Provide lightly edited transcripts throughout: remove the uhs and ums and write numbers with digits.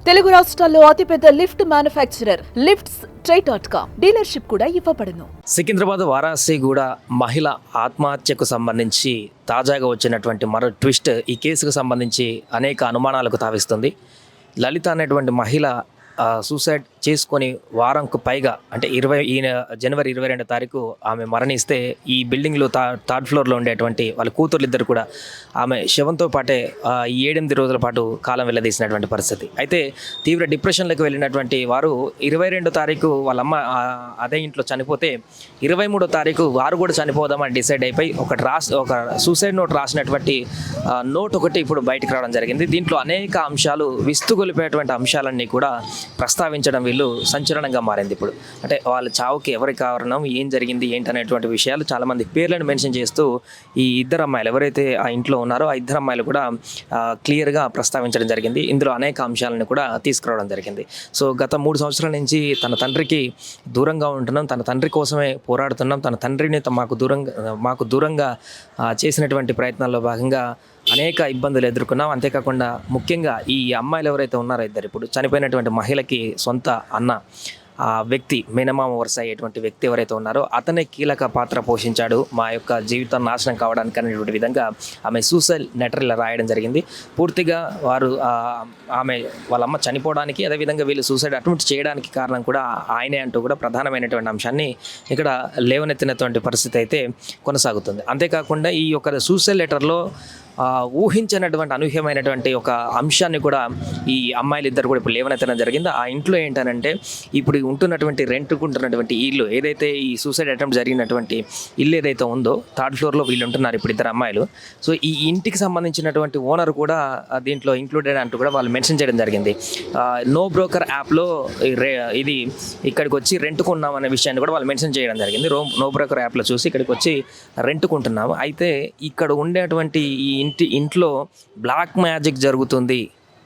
తెలుగు రాష్ట్రాల్లో అతిపెద్ద lift manufacturer lifts ట్రై.com dealership కూడా ఇవ్వబడును. సికింద్రాబాద్ వారాసిగూడ మహిళ ఆత్మహత్యకు సంబంధించి తాజాగా వచ్చినటువంటి మరో ట్విస్ట్ ఈ కేసుకు సంబంధించి అనేక అనుమానాలకు తావిస్తుంది. లలిత అనేటువంటి మహిళ సూసైడ్ చేసుకొని వారంకు పైగా అంటే జనవరి 22 తారీఖు ఆమె మరణిస్తే ఈ బిల్డింగ్లో థర్డ్ ఫ్లోర్లో ఉండేటువంటి వాళ్ళ కూతుర్లు ఇద్దరు కూడా ఆమె శవంతో పాటే 7-8 రోజుల పాటు కాలం వెళ్ళదీసినటువంటి పరిస్థితి. అయితే తీవ్ర డిప్రెషన్లోకి వెళ్ళినటువంటి వారు 22 తారీఖు వాళ్ళమ్మ అదే ఇంట్లో చనిపోతే 23 తారీఖు వారు కూడా చనిపోదామని డిసైడ్ అయిపోయి ఒక సూసైడ్ నోట్ రాసినటువంటి నోట్ ఒకటి ఇప్పుడు బయటకు రావడం జరిగింది. దీంట్లో అనేక అంశాలు విస్తుగొలిపేటువంటి అంశాలన్నీ కూడా ప్రస్తావించడం వీళ్ళు సంచలనంగా మారింది. ఇప్పుడు అంటే వాళ్ళ చావుకి ఎవరి కారణం, ఏం జరిగింది, ఏంటనేటువంటి విషయాలు చాలామంది పేర్లను మెన్షన్ చేస్తూ ఈ ఇద్దరు అమ్మాయిలు ఎవరైతే ఆ ఇంట్లో ఉన్నారో ఆ ఇద్దరు అమ్మాయిలు కూడా క్లియర్గా ప్రస్తావించడం జరిగింది. ఇందులో అనేక అంశాలను కూడా తీసుకురావడం జరిగింది. సో గత 3 సంవత్సరాల నుంచి తన తండ్రికి దూరంగా ఉంటున్నాం, తన తండ్రి కోసమే పోరాడుతున్నాం, తన తండ్రిని మాకు దూరంగా చేసినటువంటి ప్రయత్నాల్లో భాగంగా అనేక ఇబ్బందులు ఎదుర్కొన్నాం. అంతేకాకుండా ముఖ్యంగా ఈ అమ్మాయిలు ఎవరైతే ఉన్నారో ఇద్దరు ఇప్పుడు చనిపోయినటువంటి మహిళకి సొంత అన్న ఆ వ్యక్తి మేనమామ వరుస అయ్యేటువంటి వ్యక్తి ఎవరైతే ఉన్నారో అతనే కీలక పాత్ర పోషించాడు మా యొక్క జీవితం నాశనం కావడానికి అనేటువంటి విధంగా ఆమె సూసైడ్ లెటర్ ఇలా రాయడం జరిగింది. పూర్తిగా వారు ఆమె వాళ్ళమ్మ చనిపోవడానికి అదేవిధంగా వీళ్ళు సూసైడ్ అటెంప్ట్ చేయడానికి కారణం కూడా ఆయనే అంటూ కూడా ప్రధానమైనటువంటి అంశాన్ని ఇక్కడ లేవనెత్తినటువంటి పరిస్థితి అయితే కొనసాగుతుంది. అంతేకాకుండా ఈ యొక్క సూసైడ్ లెటర్లో ఊహించినటువంటి అనూహ్యమైనటువంటి ఒక అంశాన్ని కూడా ఈ అమ్మాయిలు ఇద్దరు కూడా ఇప్పుడు లేవనెత్తడం జరిగింది. ఆ ఇంట్లో ఏంటనంటే ఇప్పుడు రెంట్కుంటున్నటువంటి ఇల్లు ఏదైతే ఈ సూసైడ్ అటెంప్ట్ జరిగినటువంటి ఇల్లు ఏదైతే ఉందో థర్డ్ ఫ్లోర్లో వీళ్ళు ఉంటున్నారు ఇప్పుడు ఇద్దరు అమ్మాయిలు. సో ఈ ఇంటికి సంబంధించినటువంటి ఓనర్ కూడా దీంట్లో ఇంక్లూడెడ్ అంటూ కూడా వాళ్ళు మెన్షన్ చేయడం జరిగింది. నో బ్రోకర్ యాప్లో ఇది ఇక్కడికి వచ్చి రెంట్కున్నాం అనే విషయాన్ని కూడా వాళ్ళు మెన్షన్ చేయడం జరిగింది. నో బ్రోకర్ యాప్లో చూసి ఇక్కడికి వచ్చి రెంట్కుంటున్నాము. అయితే ఇక్కడ ఉండేటువంటి ఈ ఇంట్లో బ్లాక్ మ్యాజిక్ జరుగుతుంది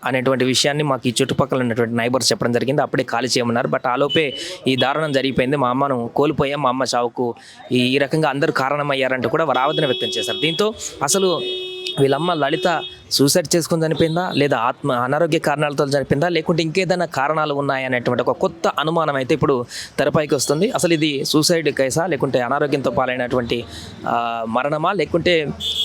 అనేటువంటి విషయాన్ని మాకు ఈ చుట్టుపక్కల ఉన్నటువంటి నైబర్స్ చెప్పడం జరిగింది. అప్పుడే ఖాళీ చేయమన్నారు. బట్ ఆలోపే ఈ దారుణం జరిగిపోయింది, మా అమ్మను కోల్పోయాం, మా అమ్మ చావుకు ఈ రకంగా అందరూ కారణమయ్యారంటూ కూడా వారు ఆవేదన వ్యక్తం చేశారు. దీంతో అసలు వీళ్ళమ్మ లలిత సూసైడ్ చేసుకుని చనిపోయిందా, లేదా అనారోగ్య కారణాలతో చనిపోయిందా, లేకుంటే ఇంకేదైనా కారణాలు ఉన్నాయనేటువంటి ఒక కొత్త అనుమానం అయితే ఇప్పుడు తెరపైకి వస్తుంది. అసలు ఇది సూసైడ్ కేసా, లేకుంటే అనారోగ్యంతో పాలైనటువంటి మరణమా, లేకుంటే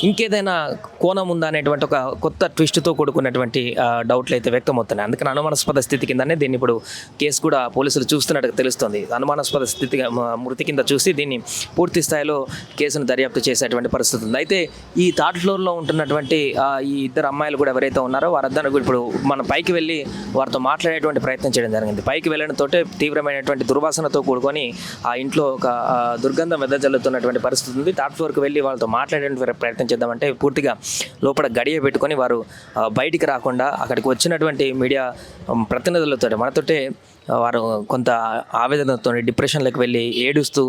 ఇంకేదైనా కోణం ఉందా అనేటువంటి ఒక కొత్త ట్విస్ట్తో కూడుకున్నటువంటి డౌట్లు అయితే వ్యక్తమవుతున్నాయి. అందుకని అనుమానాస్పద స్థితి కిందనే దీన్ని ఇప్పుడు కేసు కూడా పోలీసులు చూస్తున్నట్టుగా తెలుస్తుంది. అనుమానాస్పద స్థితి మృతి కింద చూసి దీన్ని పూర్తి స్థాయిలో కేసును దర్యాప్తు చేసేటువంటి పరిస్థితి ఉంది. అయితే ఈ థర్డ్ ఫ్లోర్లో ఉంటున్నటువంటి ఈ ఇద్దరు అమ్మాయిలు కూడా ఎవరైతే ఉన్నారో వారందరూ ఇప్పుడు మనం పైకి వెళ్ళి వారితో మాట్లాడేటువంటి ప్రయత్నం చేయడం జరిగింది. పైకి వెళ్ళడంతో తీవ్రమైనటువంటి దుర్వాసనతో కూడుకొని ఆ ఇంట్లో ఒక దుర్గంధం వెదజల్లుతున్నటువంటి పరిస్థితి ఉంది. థర్డ్ ఫ్లోర్కి వెళ్ళి వాళ్ళతో మాట్లాడేటువంటి ప్రయత్నం చేద్దామంటే పూర్తిగా లోపల గడియ పెట్టుకొని వారు బయటికి రాకుండా అక్కడికి వచ్చినటువంటి మీడియా ప్రతినిధులతో మనతోటే వారు కొంత ఆవేదనతో డిప్రెషన్లోకి వెళ్ళి ఏడుస్తూ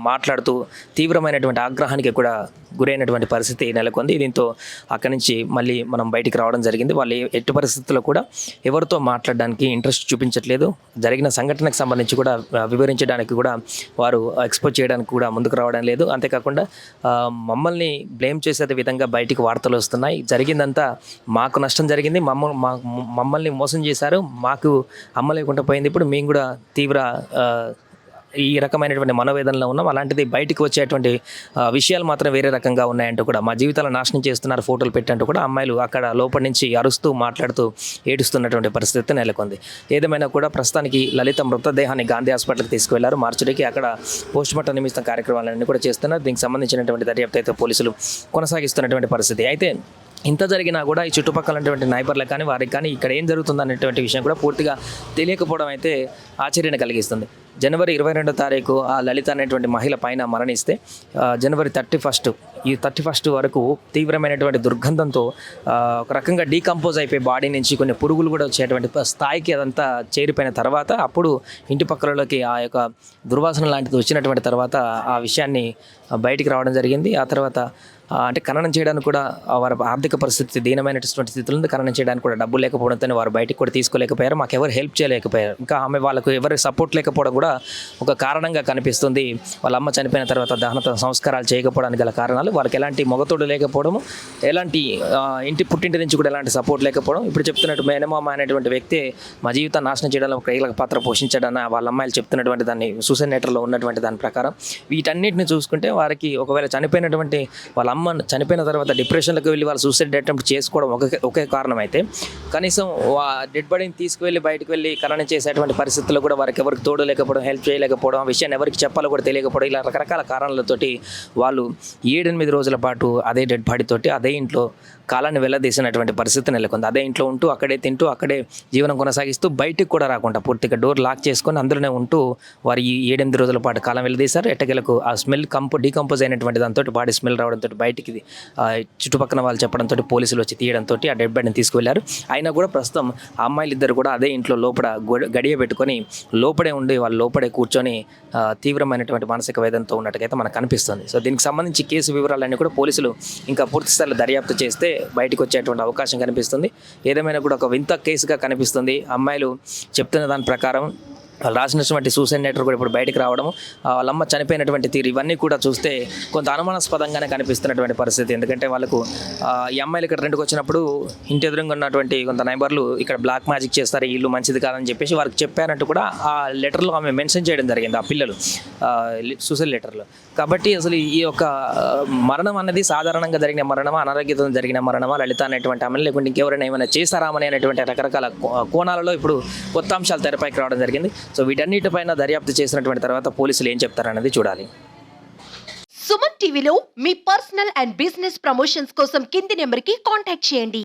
మాట్లాడుతూ తీవ్రమైనటువంటి ఆగ్రహానికి కూడా గురైనటువంటి పరిస్థితి నెలకొంది. దీంతో అక్కడి నుంచి మళ్ళీ మనం బయటికి రావడం జరిగింది. వాళ్ళు ఎట్టి పరిస్థితుల్లో కూడా ఎవరితో మాట్లాడడానికి ఇంట్రెస్ట్ చూపించట్లేదు. జరిగిన సంఘటనకు సంబంధించి కూడా వివరించడానికి కూడా వారు ఎక్స్పోజ్ చేయడానికి కూడా ముందుకు రావడం లేదు. అంతేకాకుండా మమ్మల్ని బ్లేమ్ చేసే విధంగా బయటికి వార్తలు వస్తున్నాయి. జరిగిందంతా మాకు నష్టం జరిగింది, మమ్మల్ని మోసం చేశారు, మాకు అమ్మ లేకుండా పోయింది, ఇప్పుడు మేము కూడా తీవ్ర ఈ రకమైనటువంటి మనోవేదనలో ఉన్నాం, అలాంటిది బయటికి వచ్చేటువంటి విషయాలు మాత్రం వేరే రకంగా ఉన్నాయంటూ కూడా మా జీవితాలను నాశనం చేస్తున్నారు ఫోటోలు పెట్టంటూ కూడా అమ్మాయిలు అక్కడ లోపల నుంచి అరుస్తూ మాట్లాడుతూ ఏడుస్తున్నటువంటి పరిస్థితి నెలకొంది. ఏదేమైనా కూడా ప్రస్తుతానికి లలిత మృతదేహాన్ని గాంధీ హాస్పిటల్కి తీసుకువెళ్లారు మార్చుడికి. అక్కడ పోస్టుమార్టం నిమిత్తం కార్యక్రమాలన్నీ కూడా చేస్తున్నారు. దీనికి సంబంధించినటువంటి దర్యాప్తు అయితే పోలీసులు కొనసాగిస్తున్నటువంటి పరిస్థితి. అయితే ఇంత జరిగినా కూడా ఈ చుట్టుపక్కల ఉన్నటువంటి నైబర్లకు కానీ వారికి కానీ ఇక్కడ ఏం జరుగుతుంది అనేటువంటి విషయం కూడా పూర్తిగా తెలియకపోవడం అయితే ఆశ్చర్యాన్ని కలిగిస్తుంది. జనవరి 22 తారీఖు ఆ లలిత అనేటువంటి మహిళ పైన మరణిస్తే జనవరి 31 వరకు తీవ్రమైనటువంటి దుర్గంధంతో ఒక రకంగా డీకంపోజ్ అయిపోయి బాడీ నుంచి కొన్ని పురుగులు కూడా వచ్చేటువంటి స్థాయికి అదంతా చేరిపోయిన తర్వాత అప్పుడు ఇంటి పక్కలలోకి ఆ యొక్క దుర్వాసన లాంటిది వచ్చినటువంటి తర్వాత ఆ విషయాన్ని బయటికి రావడం జరిగింది. ఆ తర్వాత అంటే ఖననం చేయడానికి కూడా వారి ఆర్థిక పరిస్థితి దీనమైనటువంటి స్థితిలో ఉంది. ఖననం చేయడానికి కూడా డబ్బులు లేకపోవడంతో వారు బయటికి కూడా తీసుకోలేకపోయారు. మాకు ఎవరు హెల్ప్ చేయలేకపోయారు. ఇంకా ఆమె వాళ్ళకు ఎవరి సపోర్ట్ లేకపోవడం కూడా ఒక కారణంగా కనిపిస్తుంది. వాళ్ళ అమ్మ చనిపోయిన తర్వాత దహన సంస్కారాలు చేయకపోవడానికి గల కారణాలు వాళ్ళకి ఎలాంటి మొగతోడు లేకపోవడము, ఎలాంటి పుట్టింటి నుంచి కూడా ఎలాంటి సపోర్ట్ లేకపోవడం. ఇప్పుడు చెప్తున్నట్టు మేనమామ అనేటువంటి వ్యక్తి మా జీవితాన్ని నాశనం చేయడంలో ఒక కీలక పాత్ర పోషించాడన్న వాళ్ళ అమ్మాయిలు చెప్తున్నటువంటి దాన్ని సూసైడ్ నెటర్లో ఉన్నటువంటి దాని ప్రకారం వీటన్నిటిని చూసుకుంటే వారికి ఒకవేళ చనిపోయినటువంటి వాళ్ళ అమ్మ చనిపోయిన తర్వాత డిప్రెషన్లోకి వెళ్ళి వాళ్ళు సూసైడ్ అటెంప్ట్ చేసుకోవడం ఒకే కారణం అయితే, కనీసం డెడ్ బాడీని తీసుకువెళ్ళి బయటకు వెళ్ళి ఖననం చేసేటువంటి పరిస్థితుల్లో కూడా వారికి ఎవరికి తోడు లేకపోవడం, హెల్ప్ చేయలేకపోవడం, ఆ విషయాన్ని ఎవరికి చెప్పాలో కూడా తెలియకపోవడం, ఇలా రకరకాల కారణాలతోటి వాళ్ళు 7-8 రోజుల పాటు అదే డెడ్ బాడీతోటి అదే ఇంట్లో కాలాన్ని వెళ్ళదీసినటువంటి పరిస్థితి నెలకొంది. అదే ఇంట్లో ఉంటూ అక్కడే తింటూ అక్కడే జీవనం కొనసాగిస్తూ బయటికి కూడా రాకుండా పూర్తిగా డోర్ లాక్ చేసుకొని అందులోనే ఉంటూ వారు ఈ 7-8 రోజుల పాటు కాలం వెళ్ళదీశారు. ఎట్టకేలకు ఆ స్మెల్ డీకంపోజ్ అయినటువంటి దాంతో బాడీ స్మెల్ రావడంతో బయటికి చుట్టుపక్కల వాళ్ళు చెప్పడంతో పోలీసులు వచ్చి తీయడంతో ఆ డెడ్ బాడీని తీసుకువెళ్ళారు. అయినా కూడా ప్రస్తుతం ఆ అమ్మాయిలు ఇద్దరు కూడా అదే ఇంట్లో లోపల గడియ పెట్టుకొని లోపడే ఉండి వాళ్ళు లోపడే కూర్చొని తీవ్రమైనటువంటి మానసిక వేదనతో ఉన్నట్టుగా మనకు కనిపిస్తుంది. సో దీనికి సంబంధించి కేసు వివరాలన్నీ కూడా పోలీసులు ఇంకా పూర్తి స్థాయిలో దర్యాప్తు చేస్తే బయటకు వచ్చేటువంటి అవకాశం కనిపిస్తుంది. ఏదేమైనా కూడా ఒక వింత కేసుగా కనిపిస్తుంది. అమ్మాయిలు చెప్తున్న దాని ప్రకారం వాళ్ళు రాసినటువంటి సూసైడ్ లెటర్ కూడా ఇప్పుడు బయటకు రావడము, వాళ్ళమ్మ చనిపోయినటువంటి తీరు, ఇవన్నీ కూడా చూస్తే కొంత అనుమానాస్పదంగానే కనిపిస్తున్నటువంటి పరిస్థితి. ఎందుకంటే వాళ్ళకు ఈ అమ్మాయిలు ఇక్కడ రెండుకు వచ్చినప్పుడు ఇంటి ఎదురుగా ఉన్నటువంటి కొంత నైబర్లు ఇక్కడ బ్లాక్ మ్యాజిక్ చేస్తారు, ఈ ఇల్లు మంచిది కాదని చెప్పేసి వారికి చెప్పారంటూ కూడా ఆ లెటర్లో ఆమె మెన్షన్ చేయడం జరిగింది, ఆ పిల్లలు సూసైడ్ లెటర్లో. కాబట్టి అసలు ఈ యొక్క మరణం అనేది సాధారణంగా జరిగిన మరణమా, అనారోగ్యంతో జరిగిన మరణమా, లలిత అనేటువంటి ఆమె లేకుంటే ఇంకెవరైనా ఏమైనా చేశారామని అనేటువంటి రకరకాల కోణాలలో ఇప్పుడు కొత్త అంశాలు తెరపైకి రావడం జరిగింది. సో వీటన్నిటిపైన దర్యాప్తు చేసినటువంటి తర్వాత పోలీసులు ఏం చెప్తారనేది చూడాలి. సుమన్ టీవీలో మీ పర్సనల్ అండ్ బిజినెస్ ప్రమోషన్స్ కోసం కింది నెంబర్కి కాంటాక్ట్ చేయండి.